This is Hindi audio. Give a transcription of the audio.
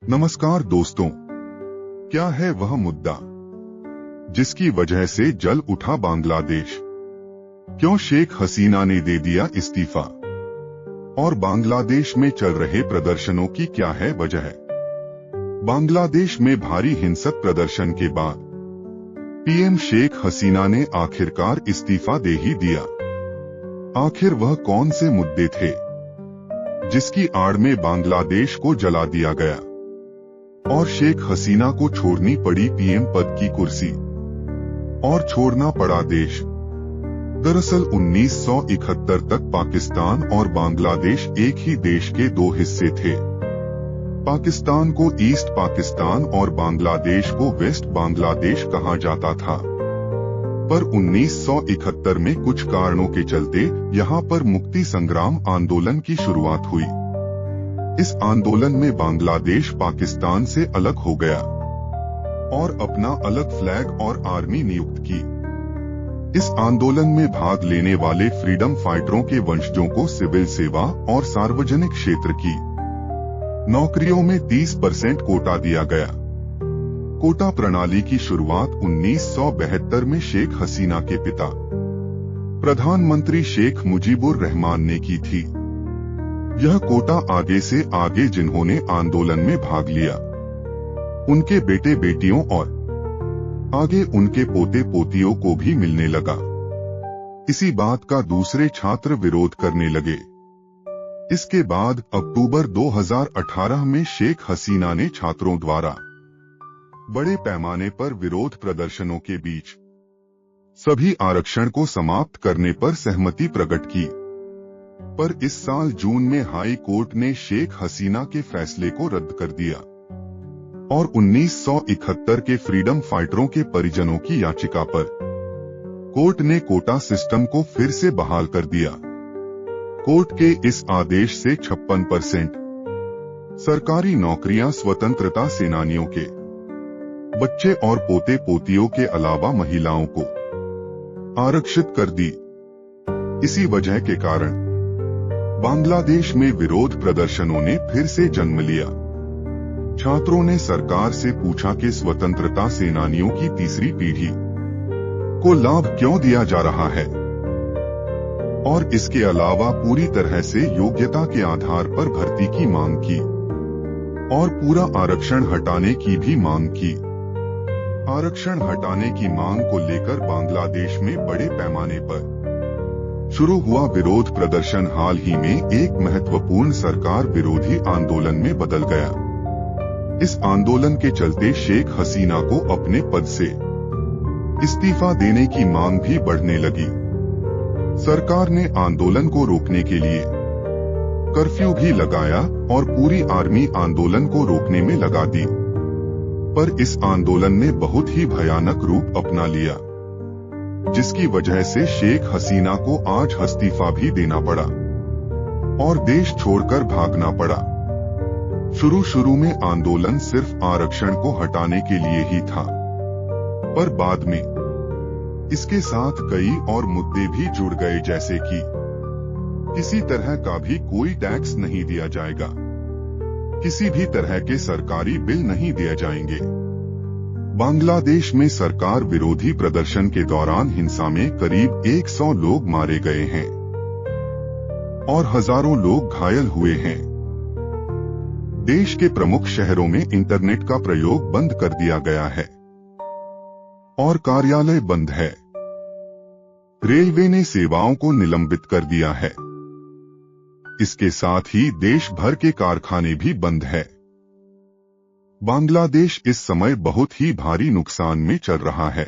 नमस्कार दोस्तों, क्या है वह मुद्दा जिसकी वजह से जल उठा बांग्लादेश? क्यों शेख हसीना ने दे दिया इस्तीफा? और बांग्लादेश में चल रहे प्रदर्शनों की क्या है वजह? बांग्लादेश में भारी हिंसक प्रदर्शन के बाद पीएम शेख हसीना ने आखिरकार इस्तीफा दे ही दिया। आखिर वह कौन से मुद्दे थे जिसकी आड़ में बांग्लादेश को जला दिया गया और शेख हसीना को छोड़नी पड़ी पीएम पद की कुर्सी और छोड़ना पड़ा देश? दरअसल 1971 तक पाकिस्तान और बांग्लादेश एक ही देश के दो हिस्से थे। पाकिस्तान को ईस्ट पाकिस्तान और बांग्लादेश को वेस्ट बांग्लादेश कहा जाता था। पर 1971 में कुछ कारणों के चलते यहाँ पर मुक्ति संग्राम आंदोलन की शुरुआत हुई। इस आंदोलन में बांग्लादेश पाकिस्तान से अलग हो गया और अपना अलग फ्लैग और आर्मी नियुक्त की। इस आंदोलन में भाग लेने वाले फ्रीडम फाइटरों के वंशजों को सिविल सेवा और सार्वजनिक क्षेत्र की नौकरियों में 30% कोटा दिया गया। कोटा प्रणाली की शुरुआत 1972 में शेख हसीना के पिता प्रधानमंत्री शेख मुजीबुर रहमान ने की थी। यह कोटा आगे से आगे जिन्होंने आंदोलन में भाग लिया, उनके बेटे बेटियों और आगे उनके पोते पोतियों को भी मिलने लगा। इसी बात का दूसरे छात्र विरोध करने लगे। इसके बाद अक्टूबर 2018 में शेख हसीना ने छात्रों द्वारा बड़े पैमाने पर विरोध प्रदर्शनों के बीच सभी आरक्षण को समाप्त करने पर सहमति प्रकट की। पर इस साल जून में हाई कोर्ट ने शेख हसीना के फैसले को रद्द कर दिया और 1971 के फ्रीडम फाइटरों के परिजनों की याचिका पर कोर्ट ने कोटा सिस्टम को फिर से बहाल कर दिया। कोर्ट के इस आदेश से 56% सरकारी नौकरियां स्वतंत्रता सेनानियों के बच्चे और पोते पोतियों के अलावा महिलाओं को आरक्षित कर दी। इसी वजह के कारण बांग्लादेश में विरोध प्रदर्शनों ने फिर से जन्म लिया। छात्रों ने सरकार से पूछा कि स्वतंत्रता सेनानियों की तीसरी पीढ़ी को लाभ क्यों दिया जा रहा है और इसके अलावा पूरी तरह से योग्यता के आधार पर भर्ती की मांग की और पूरा आरक्षण हटाने की भी मांग की। आरक्षण हटाने की मांग को लेकर बांग्लादेश में बड़े पैमाने पर शुरू हुआ विरोध प्रदर्शन हाल ही में एक महत्वपूर्ण सरकार विरोधी आंदोलन में बदल गया। इस आंदोलन के चलते शेख हसीना को अपने पद से इस्तीफा देने की मांग भी बढ़ने लगी। सरकार ने आंदोलन को रोकने के लिए कर्फ्यू भी लगाया और पूरी आर्मी आंदोलन को रोकने में लगा दी। पर इस आंदोलन ने बहुत ही भयानक रूप अपना लिया, जिसकी वजह से शेख हसीना को आज इस्तीफा भी देना पड़ा और देश छोड़कर भागना पड़ा। शुरू में आंदोलन सिर्फ आरक्षण को हटाने के लिए ही था, पर बाद में इसके साथ कई और मुद्दे भी जुड़ गए, जैसे कि किसी तरह का भी कोई टैक्स नहीं दिया जाएगा, किसी भी तरह के सरकारी बिल नहीं दिए जाएंगे। बांग्लादेश में सरकार विरोधी प्रदर्शन के दौरान हिंसा में करीब 100 लोग मारे गए हैं और हजारों लोग घायल हुए हैं। देश के प्रमुख शहरों में इंटरनेट का प्रयोग बंद कर दिया गया है और कार्यालय बंद है। रेलवे ने सेवाओं को निलंबित कर दिया है। इसके साथ ही देश भर के कारखाने भी बंद है। बांग्लादेश इस समय बहुत ही भारी नुकसान में चल रहा है।